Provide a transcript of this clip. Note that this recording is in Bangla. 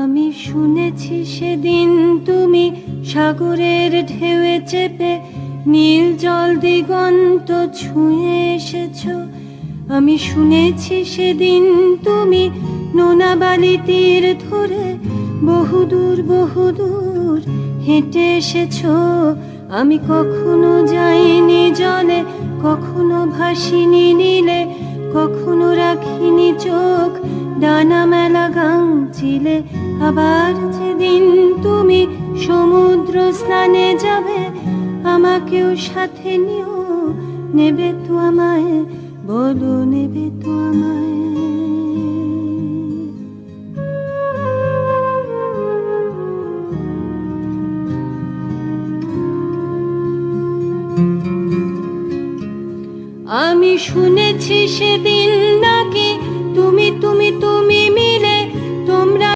আমি শুনেছি সেদিন তুমি সাগরের ঢেউয়ে চেপে নীল জল দিগন্ত ছুঁয়ে এসেছো। আমি শুনেছি সেদিন তুমি নোনা বালি তীর ধরে বহুদূর বহুদূর হেঁটে এসেছো। আমি কখনো যাইনি জলে, কখনো ভাসিনি নীলে, কখনো রাখিনি চোখ ডানা মেলা গাংচিলে। আবার যেদিন তুমি সমুদ্র স্নানে যাবে, আমাকেও সাথে নিও, নেবে তো আমায়, বলো নেবে তো আমায়। আমি শুনেছি সেদিন নাকি তুমি তুমি তুমি